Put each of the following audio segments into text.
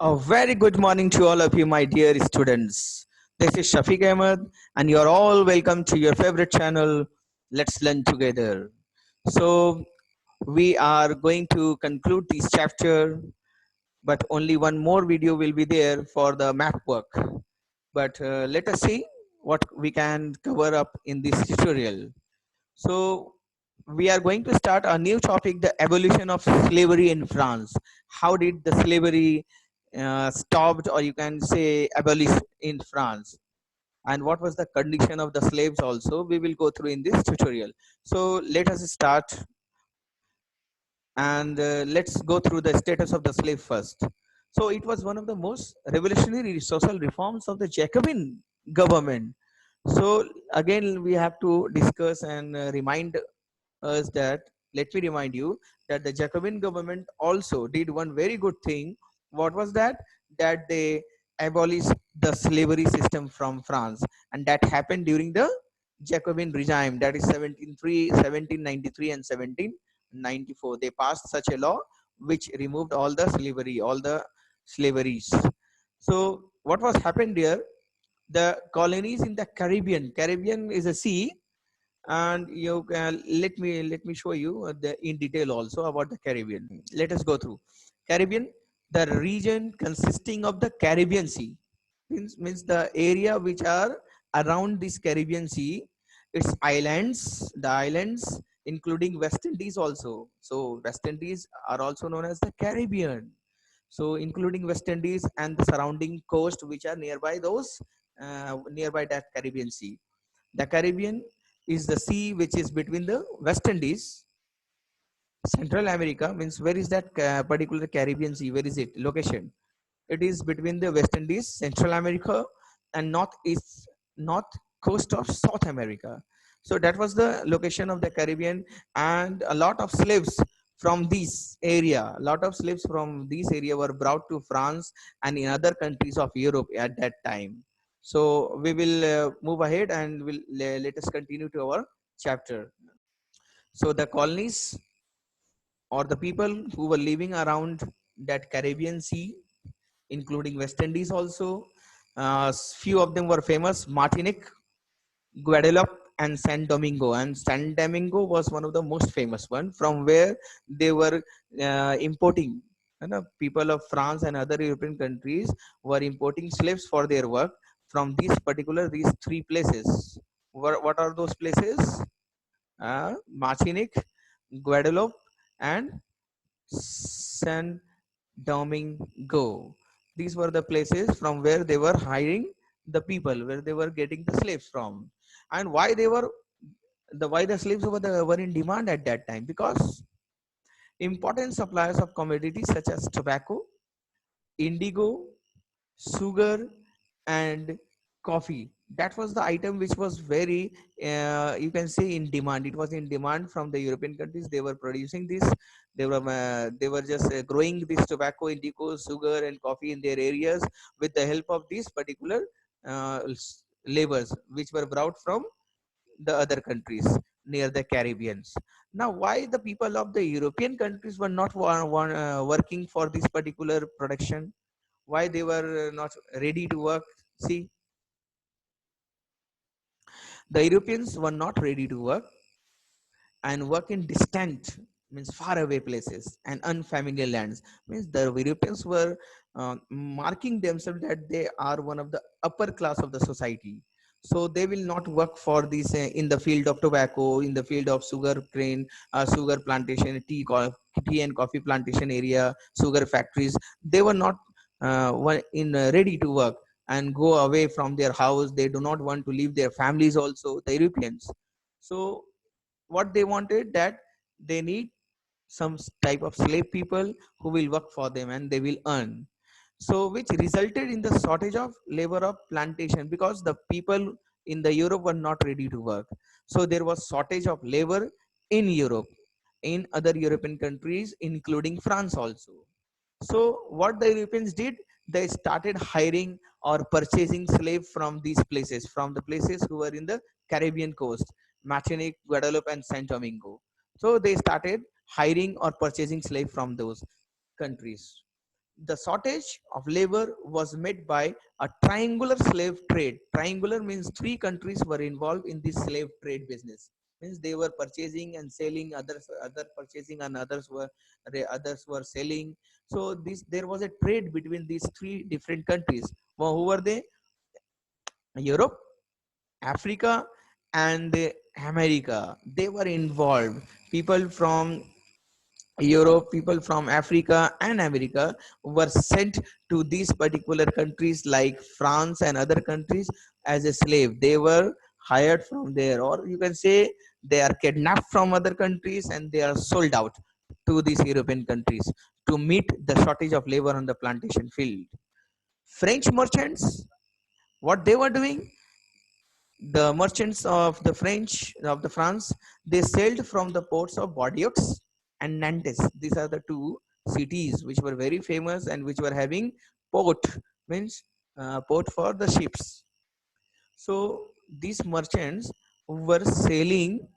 A very good morning to all of you, my dear students. This is Shafiq Ahmed, and you're all welcome to your favorite channel, Let's Learn Together. So, we are going to conclude this chapter, but only one more video will be there for the map work. But let us see what we can cover up in this tutorial. So, we are going to start a new topic, the evolution of slavery in France. How did the slavery stopped, or you can say abolished in France? And what was the condition of the slaves also? We will go through in this tutorial. So let us start and let's go through the status of the slave first. So it was one of the most revolutionary social reforms of the Jacobin government. So again, we have to discuss and remind us that, let me remind you that the Jacobin government also did one very good thing. What was that? That they abolished the slavery system from France, and that happened during the Jacobin regime, that is 1793 and 1794. They passed such a law which removed all the slaveries. So what was happened there? The colonies in the Caribbean is a sea, and you can let me show you the in detail also about the Caribbean. Let us go through Caribbean. The region consisting of the Caribbean Sea means the area which are around this Caribbean Sea, its islands, the islands including West Indies also. So West Indies are also known as the Caribbean. So including West Indies and the surrounding coast which are nearby those nearby that Caribbean Sea. The Caribbean is the sea which is between the West Indies, Central America. Means where is that particular Caribbean Sea? Where is it? Location. It is between the West Indies, Central America, and north coast of South America. So that was the location of the Caribbean, and a lot of slaves from this area, a lot of slaves from this area were brought to France and in other countries of Europe at that time. So we will move ahead and let us continue to our chapter. So the colonies, or the people who were living around that Caribbean Sea, including West Indies also. Few of them were famous: Martinique, Guadeloupe, and San Domingo. And San Domingo was one of the most famous one, from where they were importing. People of France and other European countries were importing slaves for their work from these three places. What are those places? Martinique, Guadeloupe, and San Domingo. These were the places from where they were hiring the people, where they were getting the slaves from. And why the slaves were in demand at that time? Because important suppliers of commodities such as tobacco, indigo, sugar, and coffee, that was the item which was very you can say in demand. It was in demand from the European countries. They were producing this. They were just growing this tobacco, indigo, sugar, and coffee in their areas with the help of these particular labors which were brought from the other countries near the Caribbeans. Now, why the people of the European countries were not working for this particular production? Why they were not ready to work? See, the Europeans were not ready to work in distant, means far away places, and unfamiliar lands. Means the Europeans were marking themselves that they are one of the upper class of the society. So they will not work for this in the field of tobacco, in the field of sugar plantation, tea and coffee plantation area, sugar factories. They were not ready to work and go away from their house. They do not want to leave their families also, the Europeans. So what they wanted, that they need some type of slave people who will work for them and they will earn. So which resulted in the shortage of labor of plantation, because the people in the Europe were not ready to work. So there was shortage of labor in Europe, in other European countries including France also. So what the Europeans did, they started hiring or purchasing slave from these places, from the places who were in the Caribbean coast, Martinique, Guadeloupe, and Saint Domingo. So they started hiring or purchasing slave from those countries. the shortage of labor was met by a triangular slave trade. Triangular means three countries were involved in this slave trade business. Means they were purchasing and selling, other purchasing and others were selling. So this there was a trade between these three different countries. Well, who were they? Europe, Africa, and America. They were involved. People from Europe, people from Africa and America were sent to these particular countries like France and other countries as a slave. They were hired from there, or you can say they are kidnapped from other countries and they are sold out to these European countries to meet the shortage of labor on the plantation field. French merchants, what they were doing, the merchants of the France, they sailed from the ports of Bordeaux and Nantes. These are the two cities which were very famous and which were having port, means port for the ships. So these merchants were sailing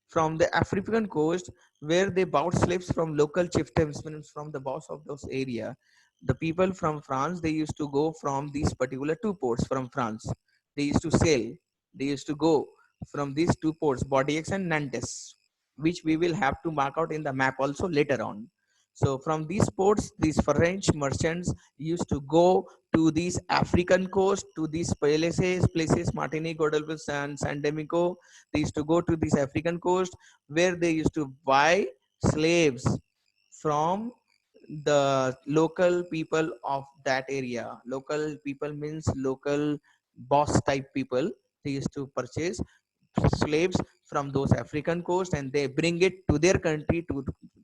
from the African coast, where they bought slaves from local chieftains, from the boss of those area. The people from France, they used to go from these particular two ports from France. They used to sail. They used to go from these two ports, Bordeaux and Nantes, which we will have to mark out in the map also later on. So from these ports, these French merchants used to go to these African coast, to these places, Martinique, Guadeloupe, and San Domingo. They used to go to this African coast where they used to buy slaves from the local people of that area. Local people means local boss type people. They used to purchase slaves from those African coast and they bring it to their country,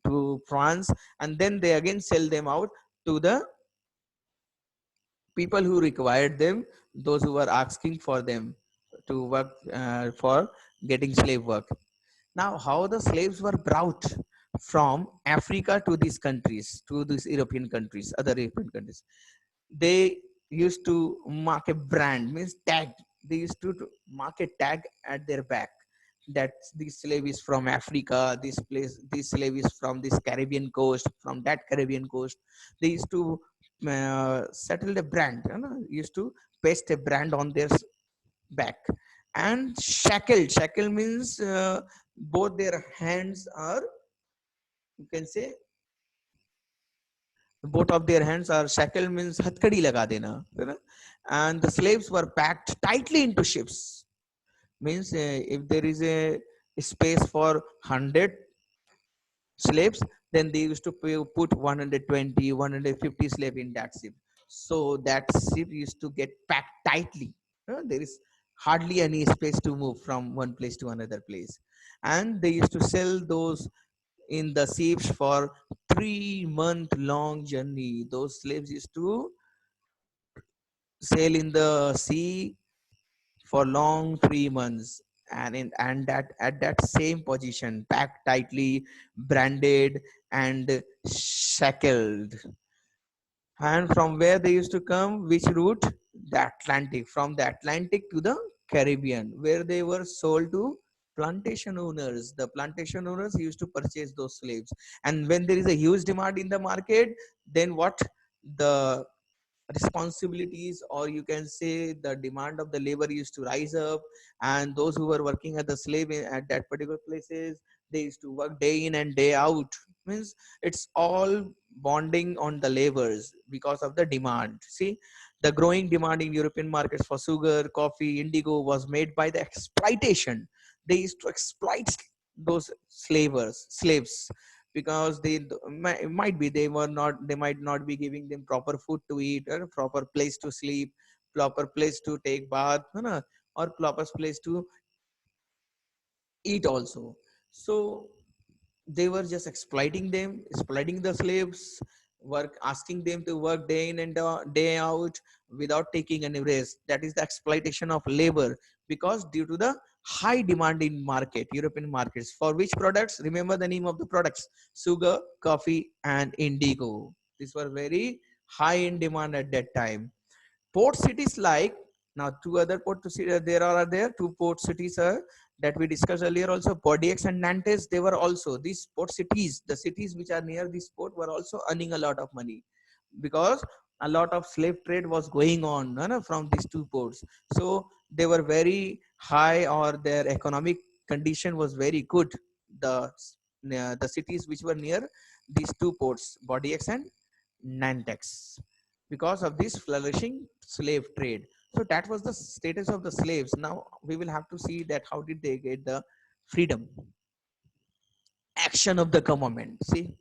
to France, and then they again sell them out to the people who required them, those who were asking for them to work for getting slave work. Now, how the slaves were brought from Africa to these countries, to these European countries, other European countries? They used to mark a brand, means tag. They used to mark a tag at their back that this slave is from Africa, this place, this slave is from this Caribbean coast, from that Caribbean coast. They used to settle a brand, used to paste a brand on their back. And shackle means both their hands are, you can say, both of their hands are shackle means hatkadi laga dena, and the slaves were packed tightly into ships. Means if there is a space for 100 slaves, then they used to put 120, 150 slaves in that ship. So that ship used to get packed tightly. There is hardly any space to move from one place to another place. And they used to sell those in the ships for 3 month long journey. Those slaves used to sail in the sea for long 3 months, and that at that same position, packed tightly, branded and shackled. And from where they used to come, which route? The Atlantic. From the Atlantic to the Caribbean, where they were sold to plantation owners. The plantation owners used to purchase those slaves. And when there is a huge demand in the market, then what? The responsibilities, or you can say the demand of the labor, used to rise up, and those who were working at the slave at that particular places, they used to work day in and day out. Means it's all bonding on the labors because of the demand. See, the growing demand in European markets for sugar, coffee, indigo was made by the exploitation. They used to exploit those slaves, because they might be, they might not be giving them proper food to eat, or proper place to sleep, proper place to take bath, or proper place to eat also. So they were just exploiting them, exploiting the slaves, work, asking them to work day in and day out without taking any rest. That is the exploitation of labor, because due to the high demand in market, European markets, for which products? Remember the name of the products: sugar, coffee, and indigo. These were very high in demand at that time. Port cities like, now two other port cities there two port cities that we discussed earlier also, Bordeaux and Nantes. They were also, these port cities, the cities which are near this port, were also earning a lot of money. because a lot of slave trade was going on, from these two ports. So they were very high, or their economic condition was very good. The cities which were near these two ports, Bodix and Nantex, because of this flourishing slave trade. So that was the status of the slaves. Now we will have to see that how did they get the freedom. Action of the government. See,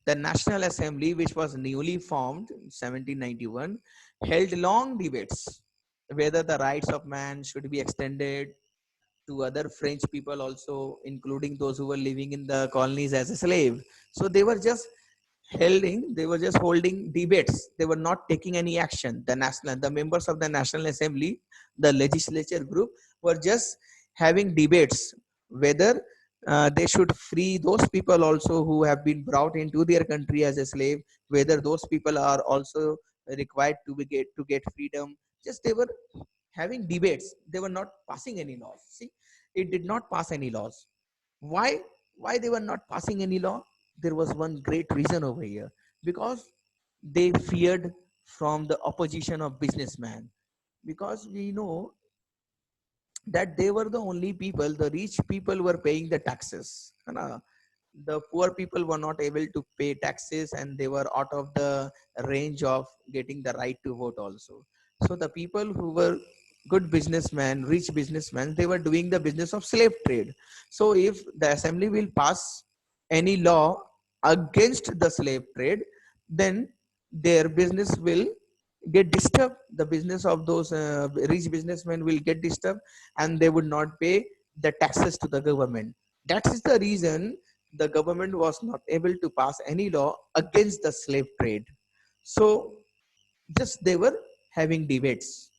the National Assembly, which was newly formed in 1791, held long debates whether the rights of man should be extended to other French people also, including those who were living in the colonies as a slave. So they were just holding debates. They were not taking any action. The members of the National Assembly, the legislature group, were just having debates whether they should free those people also who have been brought into their country as a slave, whether those people are also required to get freedom. Just they were having debates. They were not passing any laws. See, it did not pass any laws. Why they were not passing any law? There was one great reason over here, because they feared from the opposition of businessmen. Because we know that they were the only people, the rich people were paying the taxes, the poor people were not able to pay taxes, and they were out of the range of getting the right to vote also. So the people who were good businessmen, rich businessmen, they were doing the business of slave trade. So if the assembly will pass any law against the slave trade, then their business will get disturbed. The business of those rich businessmen will get disturbed, and they would not pay the taxes to the government. That is the reason the government was not able to pass any law against the slave trade. So just they were having debates.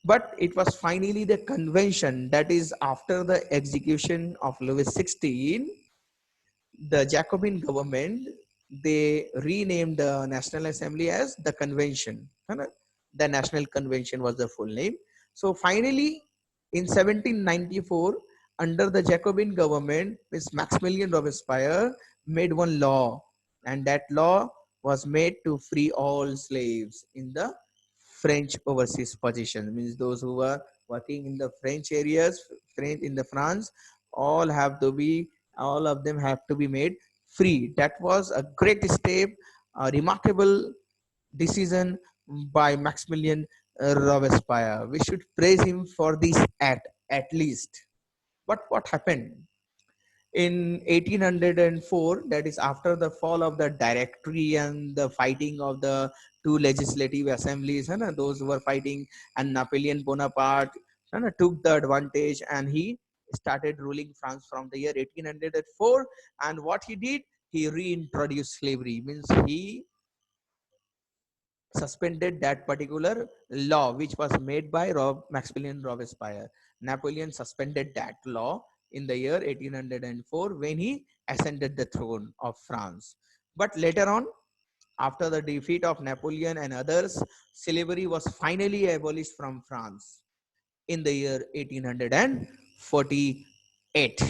But it was finally the convention, that is after the execution of Louis XVI, the Jacobin government, they renamed the National Assembly as the Convention. The National Convention was the full name. So finally, in 1794, under the Jacobin government, Miss Maximilian Robespierre made one law, and that law was made to free all slaves in the French overseas position. Means those who were working in the French areas, French in the France, all have to be all of them have to be made free. That was a great step, a remarkable decision by Maximilian Robespierre. We should praise him for this at least. But what happened? In 1804, that is after the fall of the Directory and the fighting of the two legislative assemblies, those who were fighting, and Napoleon Bonaparte took the advantage, and he started ruling France from the year 1804. And what he did, he reintroduced slavery. Means he suspended that particular law which was made by Maximilian Robespierre. Napoleon suspended that law in the year 1804 when he ascended the throne of France. But later on, after the defeat of Napoleon and others, slavery was finally abolished from France in the year 1848.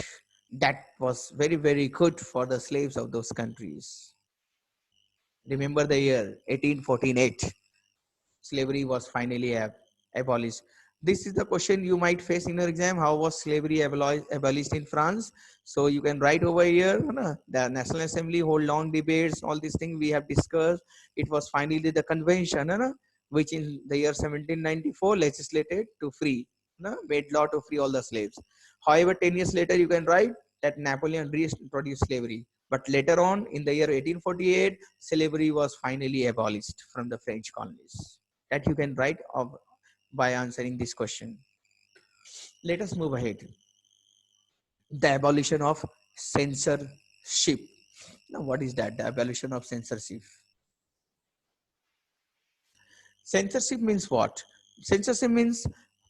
That was very, very good for the slaves of those countries. Remember the year 1848. Slavery was finally abolished. This is the question you might face in your exam. How was slavery abolished in France? So you can write over here. The National Assembly hold long debates, all these things we have discussed. It was finally the convention, which in the year 1794 legislated to free, made law to free all the slaves. However, 10 years later, you can write that Napoleon reintroduced slavery. But later on, in the year 1848, slavery was finally abolished from the French colonies. That you can write of by answering this question. Let us move ahead. The abolition of censorship. Now, what is that? The abolition of censorship. Censorship means what? Censorship means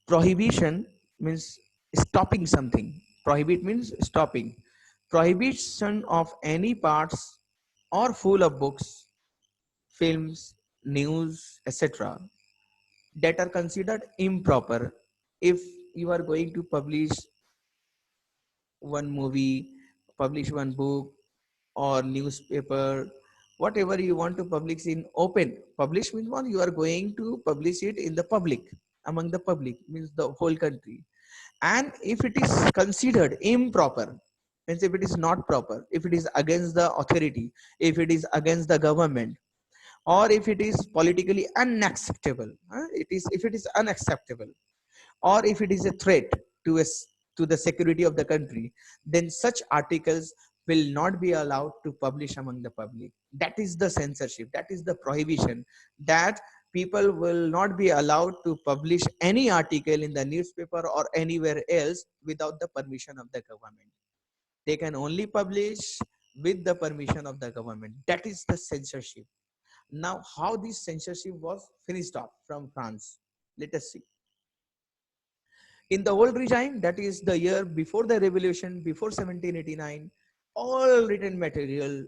prohibition, means stopping something. Prohibit means stopping. Prohibition of any parts or full of books, films, news, etc. that are considered improper. If you are going to publish one movie, publish one book or newspaper, whatever you want to publish in open. Publish means what? You are going to publish it in the public, among the public, means the whole country. And if it is considered improper, means if it is not proper, if it is against the authority, if it is against the government, or if it is politically unacceptable, it is if it is unacceptable, or if it is a threat to us, to the security of the country, then such articles will not be allowed to publish among the public. That is the censorship, that is the prohibition, that people will not be allowed to publish any article in the newspaper or anywhere else without the permission of the government. They can only publish with the permission of the government. That is the censorship. Now, how this censorship was finished off from France, let us see. In the old regime, that is the year before the revolution, before 1789, all written material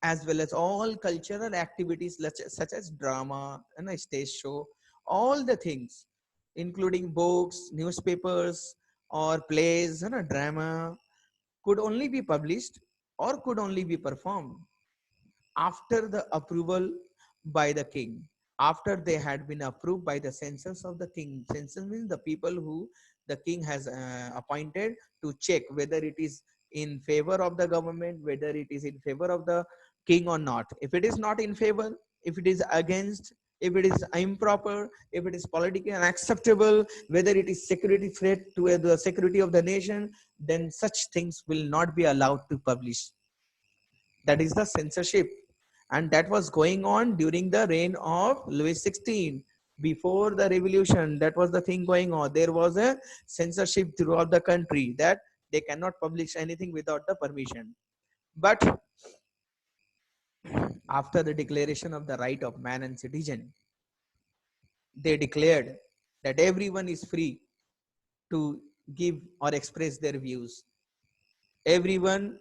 as well as all cultural activities such as drama and a stage show, all the things, including books, newspapers, or plays and a drama, could only be published or could only be performed after the approval by the king, after they had been approved by the censors of the king. Censors means the people who the king has appointed to check whether it is in favor of the government, whether it is in favor of the king or not. If it is not in favor, if it is against, if it is improper, if it is politically unacceptable, whether it is security threat to the security of the nation, then such things will not be allowed to publish. That is the censorship, and that was going on during the reign of Louis XVI. Before the revolution, that was the thing going on. There was a censorship throughout the country, that they cannot publish anything without the permission. But after the declaration of the right of man and citizen, they declared that everyone is free to give or express their views. Everyone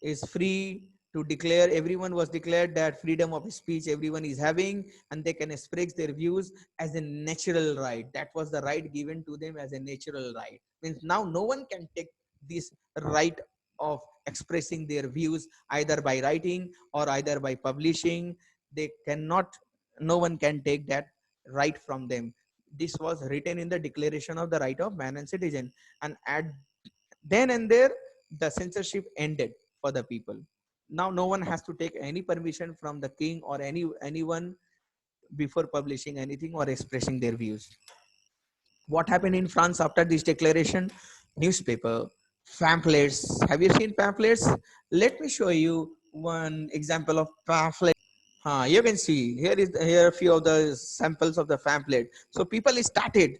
is free to declare, everyone was declared that freedom of speech everyone is having, and they can express their views as a natural right. That was the right given to them as a natural right. Means now no one can take this right of expressing their views either by writing or either by publishing. They cannot, no one can take that right from them. This was written in the Declaration of the Right of Man and Citizen, and at then and there the censorship ended for the people. Now no one has to take any permission from the king or anyone before publishing anything or expressing their views. What happened in France after this declaration? Newspaper, pamphlets. Have you seen pamphlets? Let me show you one example of pamphlet. You can see here a few of the samples of the pamphlet. So people started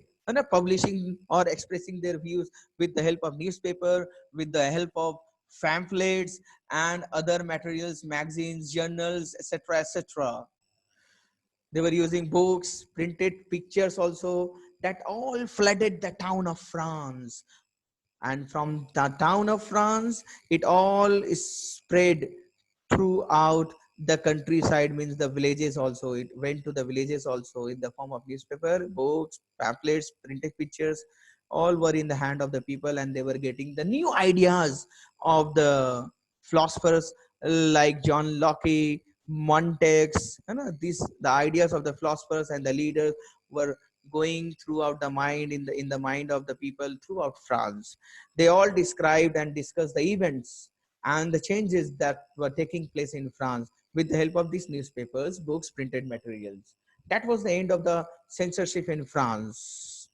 publishing or expressing their views with the help of newspaper, with the help of pamphlets and other materials, magazines, journals, etc., etc. They were using books, printed pictures also. That all flooded the town of France, and from the town of France, it all is spread throughout the countryside, means the villages also. It went to the villages also in the form of newspaper, books, pamphlets, printed pictures. All were in the hand of the people, and they were getting the new ideas of the philosophers like John Locke, Montaigne. These the ideas of the philosophers and the leaders were going throughout the mind, in the mind of the people throughout France. They all described and discussed the events and the changes that were taking place in France with the help of these newspapers, books, printed materials. That was the end of the censorship in France.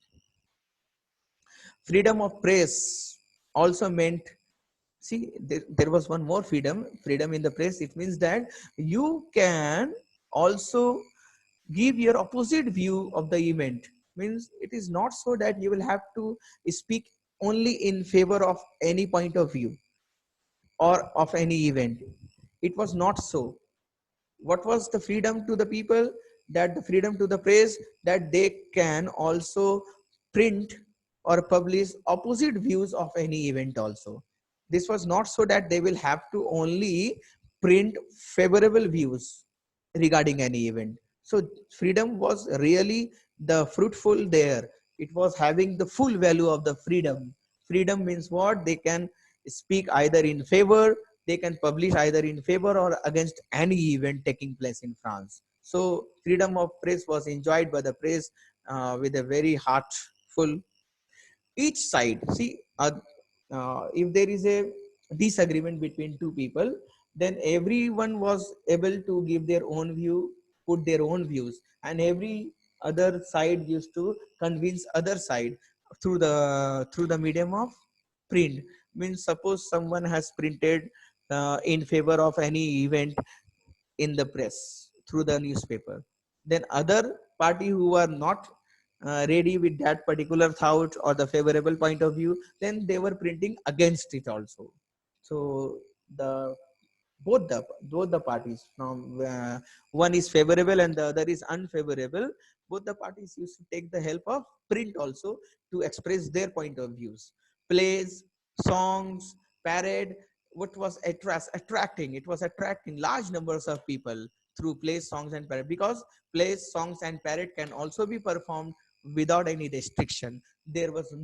Freedom of press also meant, see, there was one more freedom in the press. It means that you can also give your opposite view of the event. Means it is not so that you will have to speak only in favor of any point of view or of any event. It was not so. What was the freedom to the people? That the freedom to the press, that they can also print or publish opposite views of any event also. This was not so that they will have to only print favorable views regarding any event. So freedom was really the fruitful there. It was having the full value of the freedom. Freedom means what? They can speak either in favor they can publish either in favor or against any event taking place in France. So freedom of press was enjoyed by the press with a very heartful. Each side, see, if there is a disagreement between two people, then everyone was able to give their own view, put their own views, and every other side used to convince other side through the medium of print. Means suppose someone has printed in favor of any event in the press through the newspaper, then other party who are not ready with that particular thought or the favorable point of view, then they were printing against it also. So the both the parties from one is favorable and the other is unfavorable, both the parties used to take the help of print also to express their point of views. Plays, songs, parade, what was attracting, it was attracting large numbers of people through plays, songs and parade, because plays, songs and parade can also be performed without any restriction. There was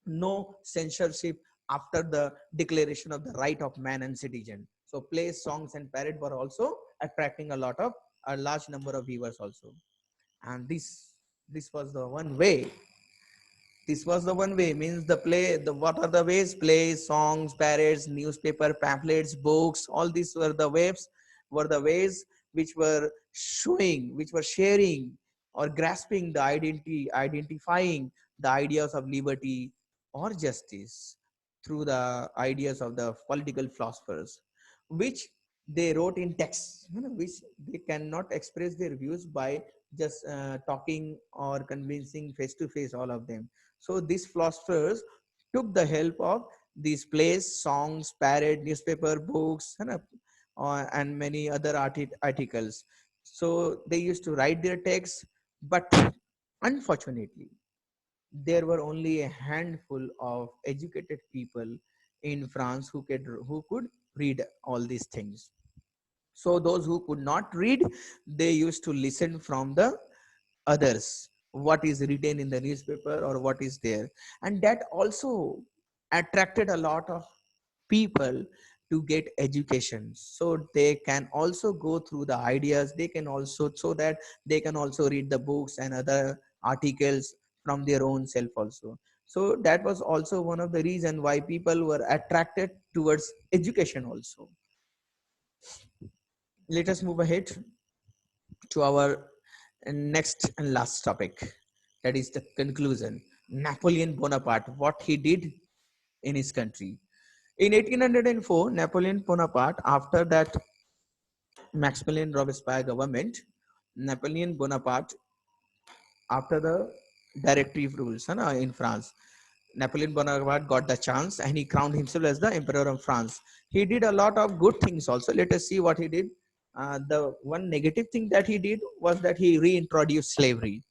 no censorship after the declaration of the right of man and citizen. So plays, songs and parade were also attracting a large number of viewers also. And this was the one way. This was the one way, means the play, the what are the ways? Plays, songs, parades, newspaper, pamphlets, books, all these were the ways which were showing, which were sharing or grasping the identifying the ideas of liberty or justice through the ideas of the political philosophers, which they wrote in text, which they cannot express their views by just talking or convincing face to face all of them. So these philosophers took the help of these plays, songs, parade, newspaper, books, and many other articles. So they used to write their texts, but unfortunately, there were only a handful of educated people in France who could read all these things. So those who could not read, they used to listen from the others what is written in the newspaper or what is there, and that also attracted a lot of people to get education, so they can also go through the ideas, they can also, so that they can also read the books and other articles from their own self also. So that was also one of the reason why people were attracted towards education also. Let us move ahead to our next and last topic, that is the conclusion. Napoleon Bonaparte, what he did in his country. In 1804, Napoleon Bonaparte, after that Maximilian Robespierre government, Napoleon Bonaparte, after the directive rules in France, Napoleon Bonaparte got the chance and he crowned himself as the Emperor of France. He did a lot of good things also. Let us see what he did. The one negative thing that he did was that he reintroduced slavery.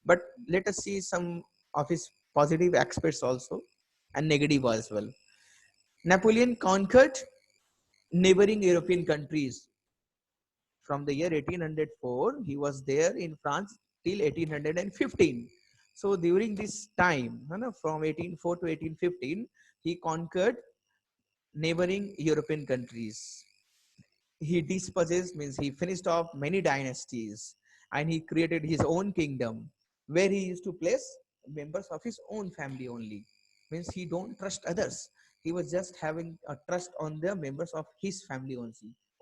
But let us see some of his positive aspects also and negative as well. Napoleon conquered neighboring European countries from the year 1804. He was there in France till 1815. So during this time, from 1804 to 1815, he conquered neighboring European countries. He dispossessed, means he finished off many dynasties, and he created his own kingdom where he used to place members of his own family only. Means he don't trust others. He was just having a trust on the members of his family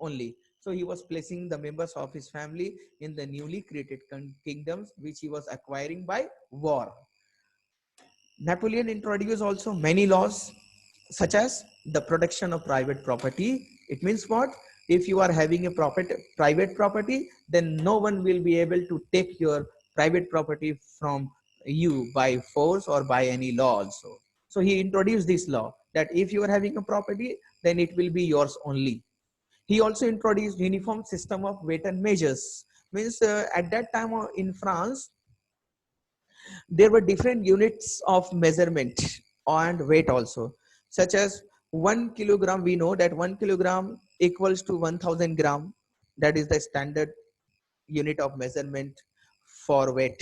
only. So he was placing the members of his family in the newly created kingdoms which he was acquiring by war. Napoleon introduced also many laws, such as the protection of private property. It means what? If you are having a private property, then no one will be able to take your private property from you by force or by any law also. So he introduced this law that if you are having a property, then it will be yours only. He also introduced uniform system of weight and measures. Means at that time in France, there were different units of measurement and weight also, such as 1 kilogram. We know that 1 kilogram equals to 1000 gram. That is the standard unit of measurement for weight.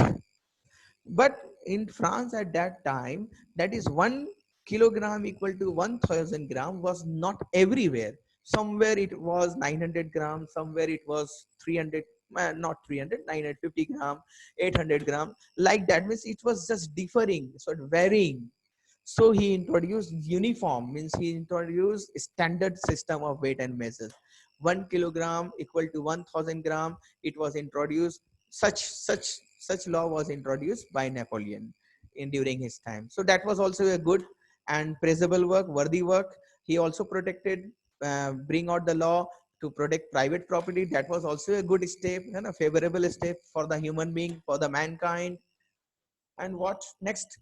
But in France at that time, that is 1 kilogram equal to 1000 gram was not everywhere. somewhere it was 900 grams, somewhere it was 300, not 300, 950 gram, 800 gram, like that. Means it was just differing, so varying. So he introduced uniform, means he introduced standard system of weight and measures. 1 kilogram equal to 1000 gram. It was introduced. Such law was introduced by Napoleon in during his time. So that was also a good and praisable work, worthy work. He also protected, bring out the law to protect private property. That was also a good step and a favorable step for the human being, for the mankind. And what next?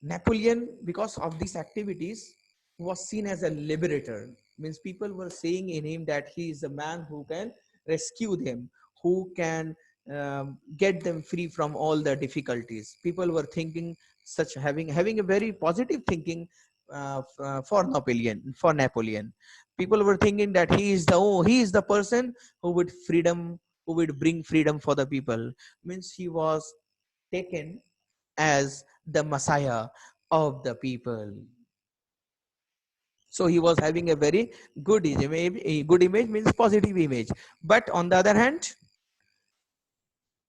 Napoleon, because of these activities, was seen as a liberator. Means people were saying in him that he is a man who can rescue them, who can get them free from all the difficulties. People were thinking such, having a very positive thinking for Napoleon. For Napoleon, people were thinking that he is the person who would freedom, who would bring freedom for the people. Means he was taken as the Messiah of the people. So he was having a very good image. A good image means positive image. But on the other hand,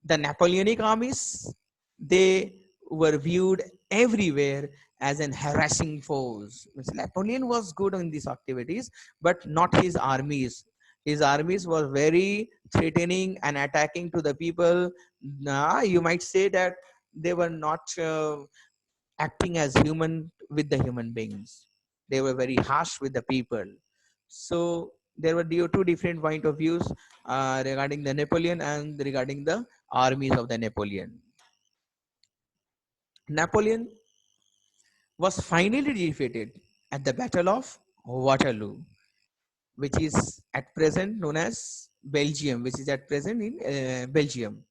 the Napoleonic armies, they were viewed everywhere as an harassing force. Napoleon was good in these activities, but not his armies. His armies were very threatening and attacking to the people. You might say that they were not acting as human with the human beings. They were very harsh with the people. So there were two different point of views regarding the Napoleon and regarding the armies of the Napoleon. Napoleon was finally defeated at the Battle of Waterloo, which is at present known as Belgium, which is at present in Belgium.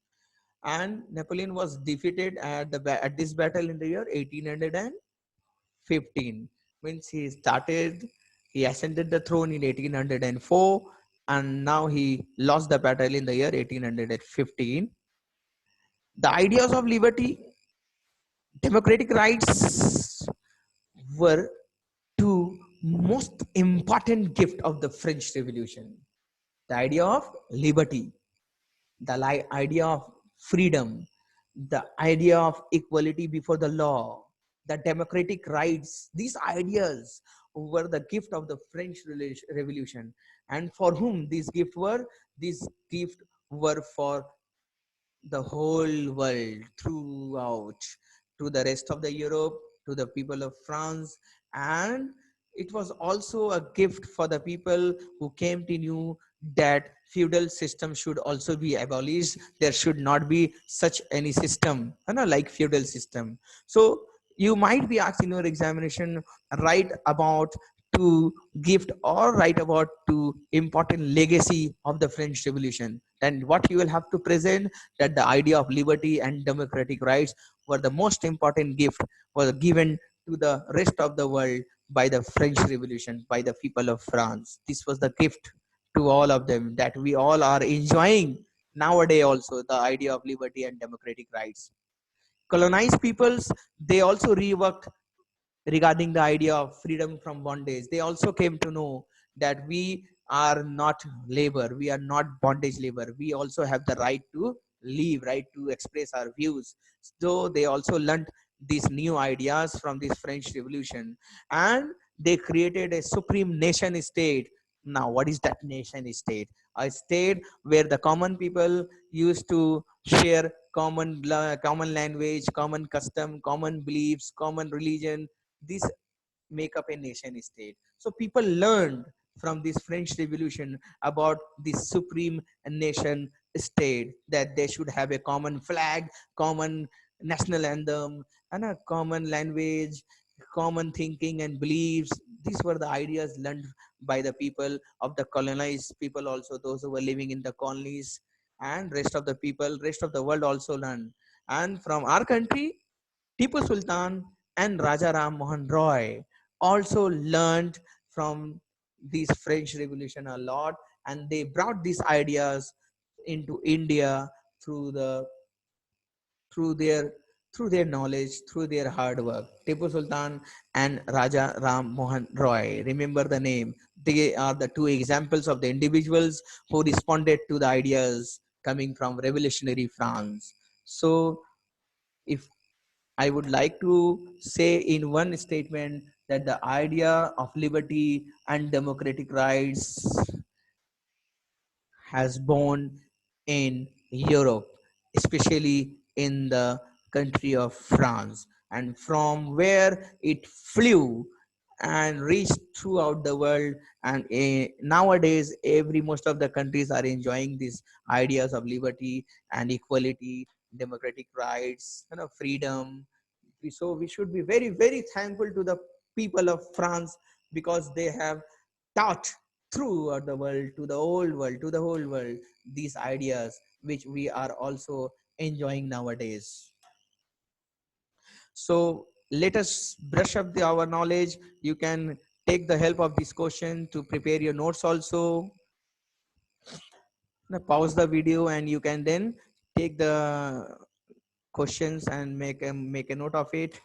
And Napoleon was defeated at this battle in the year 1815. Means he ascended the throne in 1804, and now he lost the battle in the year 1815. The ideas of liberty, democratic rights were two most important gift of the French Revolution. The idea of liberty, the idea of freedom, the idea of equality before the law, the democratic rights, these ideas were the gift of the French Revolution. And for whom these gifts were? These gifts were for the whole world, throughout, to the rest of the Europe, to the people of France. And it was also a gift for the people who came to know that feudal system should also be abolished. There should not be such any system, like feudal system. So you might be asked in your examination, write about to gift or write about to important legacy of the French Revolution. And what you will have to present, that the idea of liberty and democratic rights were the most important gift was given to the rest of the world by the French Revolution, by the people of France. This was the gift to all of them that we all are enjoying nowadays also, the idea of liberty and democratic rights. Colonized peoples, they also reworked regarding the idea of freedom from bondage. They also came to know that we are not labor, we are not bondage labor. We also have the right to live, right to express our views. So they also learned these new ideas from this French Revolution, and they created a supreme nation state. Now, what is that nation state? A state where the common people used to share common language, common custom, common beliefs, common religion. This make up a nation state. So people learned from this French Revolution about this supreme nation state, that they should have a common flag, common national anthem, and a common language, common thinking and beliefs. These were the ideas learned by the people of the colonized people, also those who were living in the colonies, and rest of the people, rest of the world also learned. And from our country, Tipu Sultan and Raja Ram Mohan Roy also learned from this French Revolution a lot, and they brought these ideas into India through their through their knowledge, through their hard work. Tipu Sultan and Raja Ram Mohan Roy. Remember the name. They are the two examples of the individuals who responded to the ideas coming from revolutionary France. So, if I would like to say in one statement that the idea of liberty and democratic rights has born in Europe, especially in the country of France, and from where it flew and reached throughout the world. And nowadays, every most of the countries are enjoying these ideas of liberty and equality, democratic rights, freedom. So we should be very, very thankful to the people of France because they have taught throughout the world, to the old world, to the whole world, these ideas which we are also enjoying nowadays. So let us brush up our knowledge. You can take the help of this question to prepare your notes also. Now pause the video and you can then take the questions and make a note of it.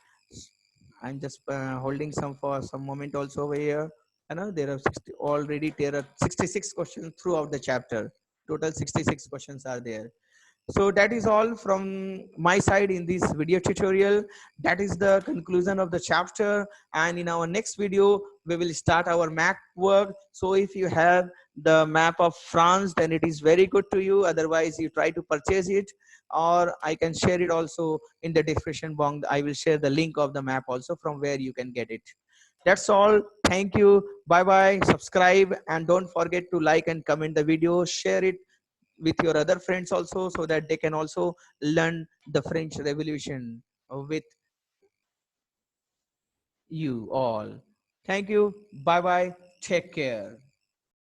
I'm just holding some for some moment also over here. I know there are 60, already there are 66 questions throughout the chapter. Total 66 questions are there. So that is all from my side in this video tutorial. That is the conclusion of the chapter, and in our next video we will start our map work. So if you have the map of France, then it is very good to you. Otherwise you try to purchase it, or I can share it also in the description box. I will share the link of the map also from where you can get it. That's all. Thank you. Bye bye. Subscribe and don't forget to like and comment the video. Share it with your other friends also, so that they can also learn the French Revolution with you all. Thank you. Bye bye. Take care.